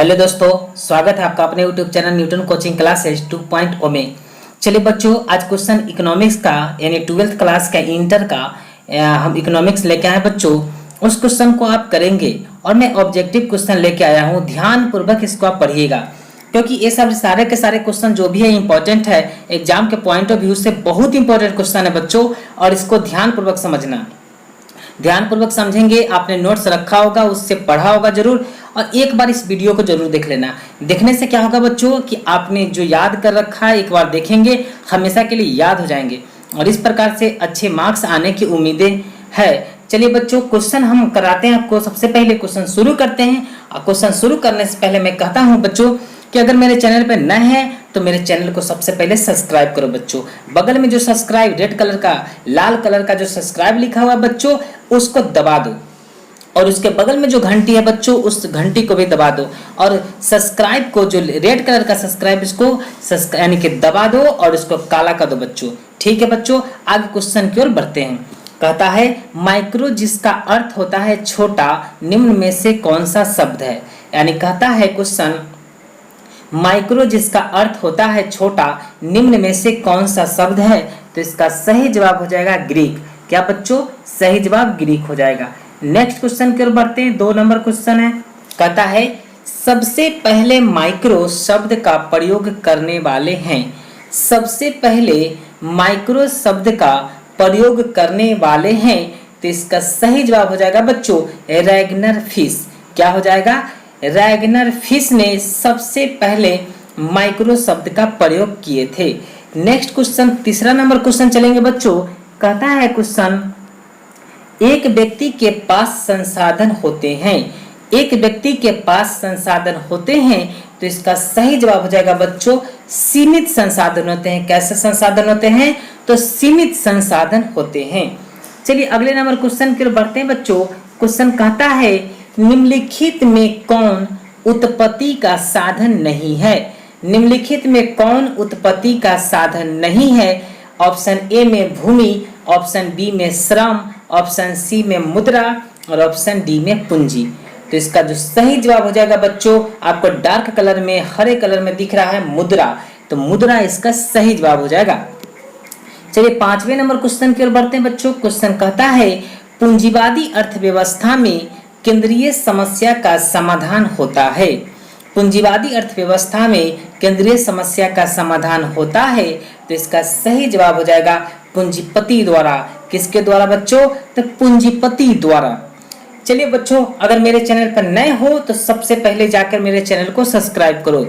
Hello दोस्तों, स्वागत है आपका अपने YouTube channel Newton coaching classes 2.0 में। चलिए बच्चों, आज क्वेश्चन इकोनॉमिक्स का यानी 12th क्लास का इंटर का हम इकोनॉमिक्स लेके आए बच्चों। उस क्वेश्चन को आप करेंगे और मैं ऑब्जेक्टिव क्वेश्चन लेके आया हूँ। ध्यान पूर्वक इसको आप पढ़िएगा, क्योंकि ये सब सारे के सारे क्वेश्चन जो भी है इंपॉर्टेंट है, एग्जाम के पॉइंट ऑफ व्यू से बहुत इंपॉर्टेंट क्वेश्चन है बच्चों। और इसको ध्यान पूर्वक समझना, ध्यान पूर्वक समझेंगे। आपने नोट्स रखा होगा, उससे पढ़ा होगा जरूर, और एक बार इस वीडियो को जरूर देख लेना। देखने से क्या होगा बच्चों कि आपने जो याद कर रखा है एक बार देखेंगे, हमेशा के लिए याद हो जाएंगे और इस प्रकार से अच्छे मार्क्स आने की उम्मीदें है। चलिए बच्चों, क्वेश्चन हम कराते हैं आपको। सबसे पहले क्वेश्चन शुरू करते हैं। और क्वेश्चन शुरू करने से पहले मैं कहता हूं बच्चों कि अगर मेरे चैनल पर नए हैं तो मेरे चैनल को सबसे पहले सब्सक्राइब करो बच्चों। बगल में जो सब्सक्राइब रेड कलर का, लाल कलर का जो सब्सक्राइब लिखा हुआ है बच्चों, उसको दबा दो। और उसके बगल में जो घंटी है बच्चों, उस घंटी को भी दबा दो। और सब्सक्राइब को, जो रेड कलर का सब्सक्राइब, इसको यानी कि दबा दो और इसको काला कर दो बच्चों। ठीक है बच्चों, आगे क्वेश्चन की ओर बढ़ते हैं। कहता है माइक्रो जिसका अर्थ होता है छोटा, निम्न में से कौन सा शब्द है। यानी कहता है क्वेश्चन, माइक्रो जिसका अर्थ होता है छोटा, निम्न में से कौन सा शब्द है। तो इसका सही जवाब हो जाएगा ग्रीक। क्या बच्चों, सही जवाब ग्रीक हो जाएगा। नेक्स्ट क्वेश्चन की ओर बढ़ते हैं। 2 नंबर क्वेश्चन है। कहता है सबसे पहले माइक्रो शब्द का प्रयोग करने वाले हैं। सबसे पहले माइक्रो शब्द का प्रयोग करने वाले हैं। तो इसका सही जवाब हो जाएगा बच्चों रैगनर फिश। क्या हो जाएगा, रैगनर फिश ने सबसे पहले माइक्रो शब्द का प्रयोग किए थे। नेक्स्ट क्वेश्चन, तीसरा नंबर क्वेश्चन चलेंगे बच्चों। कहता है क्वेश्चन, एक व्यक्ति के पास संसाधन होते हैं। एक व्यक्ति के पास संसाधन होते हैं। तो इसका सही जवाब हो जाएगा बच्चों सीमित संसाधन होते हैं। कैसे संसाधन होते हैं, तो सीमित संसाधन होते हैं। चलिए अगले नंबर क्वेश्चन की ओर बढ़ते हैं बच्चों। क्वेश्चन कहता है निम्नलिखित में कौन उत्पत्ति का साधन नहीं है। निम्नलिखित में कौन उत्पत्ति का साधन नहीं है। ऑप्शन ए में भूमि, ऑप्शन बी में श्रम, ऑप्शन सी में मुद्रा और ऑप्शन डी में पूंजी। तो इसका जो सही जवाब हो जाएगा बच्चों, आपको डार्क कलर में, हरे कलर में दिख रहा है मुद्रा। तो मुद्रा इसका सही जवाब हो जाएगा। चलिए 5वें नंबर क्वेश्चन की ओर बढ़ते हैं बच्चों। क्वेश्चन कहता है पूंजीवादी अर्थव्यवस्था में केंद्रीय समस्या का समाधान होता है। पूंजीवादी अर्थव्यवस्था में केंद्रीय समस्या का समाधान होता है। तो इसका सही जवाब हो जाएगा पूंजीपति द्वारा। किसके द्वारा बच्चों, तो पूंजीपति द्वारा। चलिए बच्चों, अगर मेरे चैनल पर नए हो तो सबसे पहले जाकर मेरे चैनल को सब्सक्राइब करो।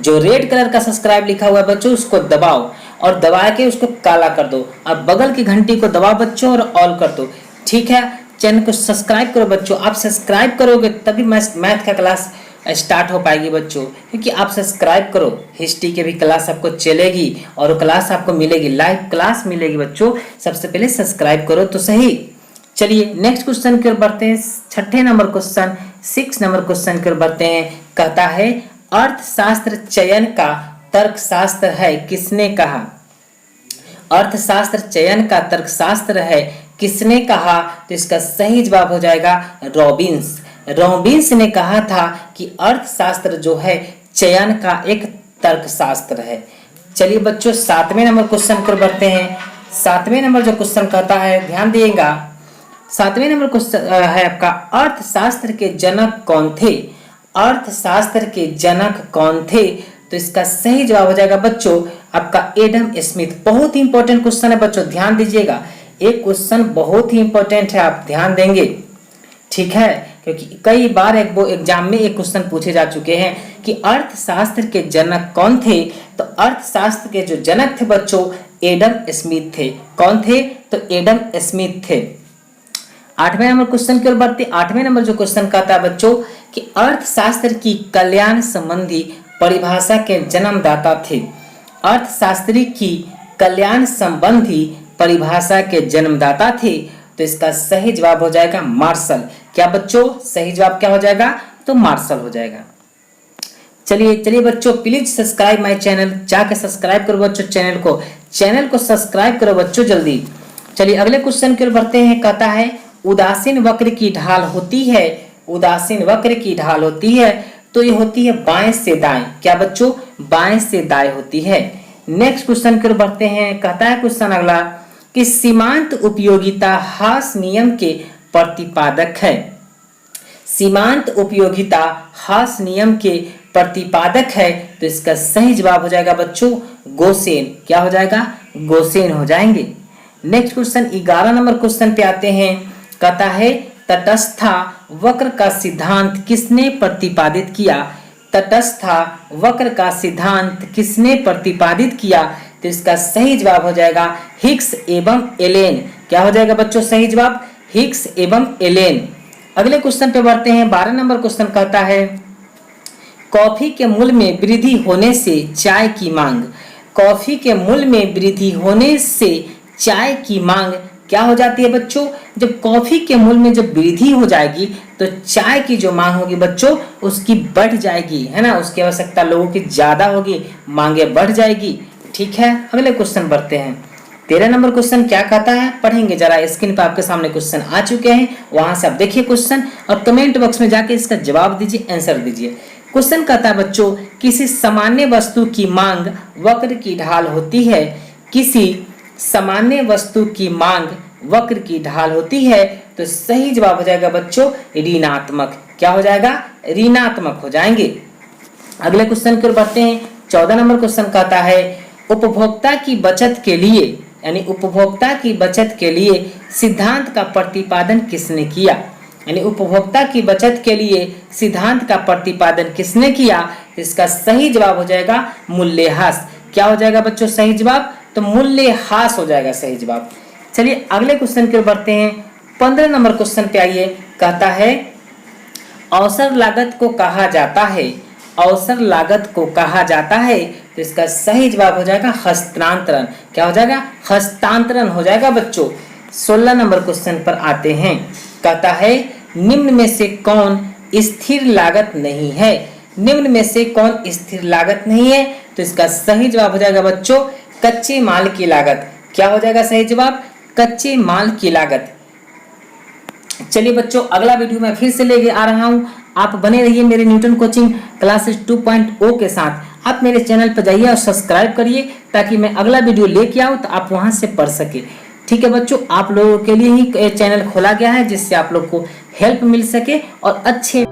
जो रेड कलर का सब्सक्राइब लिखा हुआ है बच्चों, उसको दबाओ और दबा के उसको काला कर दो। और बगल की घंटी को दबाओ बच्चों और ऑल कर दो। ठीक है, चैनल को सब्सक्राइब करो बच्चों। आप सब्सक्राइब करोगे तभी मैथ का क्लास स्टार्ट हो पाएगी बच्चों, क्योंकि आप सब्सक्राइब करो। हिस्ट्री के भी क्लास आपको चलेगी और वो क्लास आपको मिलेगी, लाइव क्लास मिलेगी बच्चों। सबसे पहले सब्सक्राइब करो तो सही। चलिए नेक्स्ट क्वेश्चन की ओर बढ़ते हैं। 6 नंबर क्वेश्चन, 6 नंबर क्वेश्चन की ओर बढ़ते हैं। कहता है अर्थशास्त्र चयन का तर्कशास्त्र है, किसने कहा। अर्थशास्त्र चयन का तर्कशास्त्र है, किसने कहा। तो इसका सही जवाब हो जाएगा रॉबिन्स। रॉबिन्स ने कहा था कि अर्थशास्त्र जो है चयन का एक तर्कशास्त्र है। चलिए बच्चों 7वें नंबर क्वेश्चन पर बढ़ते हैं। 7वें नंबर जो क्वेश्चन कहता है, ध्यान दिएगा। 7वें नंबर क्वेश्चन है आपका, अर्थशास्त्र के जनक कौन थे। अर्थशास्त्र के जनक कौन थे। तो इसका सही जवाब हो जाएगा बच्चों आपका एडम स्मिथ। बहुत ही इंपॉर्टेंट क्वेश्चन है बच्चों, ध्यान दीजिएगा। एक क्वेश्चन बहुत ही इंपॉर्टेंट है, आप ध्यान देंगे। ठीक है, क्योंकि कई बार एग्जाम में एक क्वेश्चन पूछे जा चुके हैं कि अर्थशास्त्र के जनक कौन थे। तो अर्थशास्त्र के जो जनक थे बच्चों एडम स्मिथ थे। कौन थे, तो एडम स्मिथ थे। 8वें नंबर क्वेश्चन की ओर बढ़ते। 8वें नंबर जो क्वेश्चन कहता है बच्चों कि अर्थशास्त्र की कल्याण संबंधी परिभाषा के जन्मदाता थे। अर्थशास्त्री की कल्याण संबंधी परिभाषा के जन्मदाता थे। तो इसका सही जवाब हो जाएगा मार्शल। क्या बच्चों, सही जवाब क्या हो जाएगा, तो मार्शल हो जाएगा। चलिए बच्चों, प्लीज सब्सक्राइब माय चैनल। जाके सब्सक्राइब करो बच्चों चैनल को सब्सक्राइब करो बच्चों जल्दी। चलिए अगले क्वेश्चन की ओर बढ़ते हैं। कहता है उदासीन वक्र की ढाल होती है। उदासीन वक्र की ढाल होती है। तो ये होती है बाएं से दाएं। क्या बच्चों? बाएं से दाएं होती है। नेक्स्ट क्वेश्चन की ओर बढ़ते हैं। कहता है क्वेश्चन अगला कि सीमांत उपयोगिता हास नियम के प्रतिपादक है। सीमांत उपयोगिता हास नियम के प्रतिपादक है, तो इसका सही जवाब हो जाएगा बच्चों गोसेन। क्या हो जाएगा? गोसेन हो जाएंगे। नेक्स्ट क्वेश्चन 11 नंबर क्वेश्चन पे आते हैं। कहता है तटस्था वक्र का सिद्धांत किसने प्रतिपादित किया? तटस्था वक्र का सिद्धांत किसने प्रतिपादित किया? तो इसका सही जवाब हो जाएगा हिग्स एवं एलेन। क्या हो जाएगा बच्चों सही जवाब? हिग्स एवं एलेन। अगले क्वेश्चन पे बढ़ते हैं। 12 नंबर क्वेश्चन कहता है कॉफी के मूल्य में वृद्धि होने से चाय की मांग। कॉफी के मूल्य में वृद्धि होने से चाय की मांग क्या हो जाती है बच्चों? जब कॉफी के मूल्य में जब वृद्धि हो जाएगी तो चाय की जो मांग होगी बच्चों उसकी बढ़ जाएगी, है ना। उसकी आवश्यकता लोगों की ज्यादा होगी, मांगे बढ़ जाएगी। ठीक है, अगले क्वेश्चन बढ़ते हैं। 13 नंबर क्वेश्चन क्या कहता है पढ़ेंगे जरा। स्क्रीन पर आपके सामने क्वेश्चन आ चुके हैं, वहां से आप देखिए क्वेश्चन और कमेंट बॉक्स में जाके इसका जवाब दीजिए, आंसर दीजिए। क्वेश्चन कहता है बच्चों किसी सामान्य वस्तु की मांग वक्र की ढाल होती है। किसी सामान्य वस्तु की मांग वक्र की ढाल होती है, तो सही जवाब हो जाएगा बच्चों ऋणात्मक। क्या हो जाएगा? ऋणात्मक हो जाएंगे। अगले क्वेश्चन की ओर बढ़ते हैं। 14 नंबर क्वेश्चन कहता है उपभोक्ता की बचत के लिए, यानी उपभोक्ता की बचत के लिए सिद्धांत का प्रतिपादन किसने किया? यानी उपभोक्ता की बचत के लिए सिद्धांत का प्रतिपादन किसने किया? इसका सही जवाब हो जाएगा मूल्यह्रास। क्या हो जाएगा बच्चों सही जवाब? तो मूल्यह्रास हो जाएगा सही जवाब। चलिए अगले क्वेश्चन की ओर बढ़ते हैं। 15 नंबर क्वेश्चन पे आइए। कहता है अवसर लागत को कहा जाता है। अवसर लागत को कहा जाता है, तो इसका सही जवाब हो जाएगा हस्तांतरण। क्या हो जाएगा? हस्तांतरण हो जाएगा बच्चों। 16 नंबर क्वेश्चन पर आते हैं। कहता है निम्न में से कौन स्थिर लागत नहीं है? निम्न में से कौन स्थिर लागत नहीं है? तो इसका सही जवाब हो जाएगा बच्चों कच्चे माल की लागत। क्या हो जाएगा सही जवाब? कच्चे माल की लागत। चलिए बच्चों अगला वीडियो मैं फिर से लेके आ रहा हूँ। आप बने रहिए मेरे न्यूटन कोचिंग क्लासेस 2.0 के साथ। आप मेरे चैनल पर जाइए और सब्सक्राइब करिए ताकि मैं अगला वीडियो लेके आऊँ तो आप वहां से पढ़ सके। ठीक है बच्चों, आप लोगों के लिए ही चैनल खोला गया है जिससे आप लोग को हेल्प मिल सके और अच्छे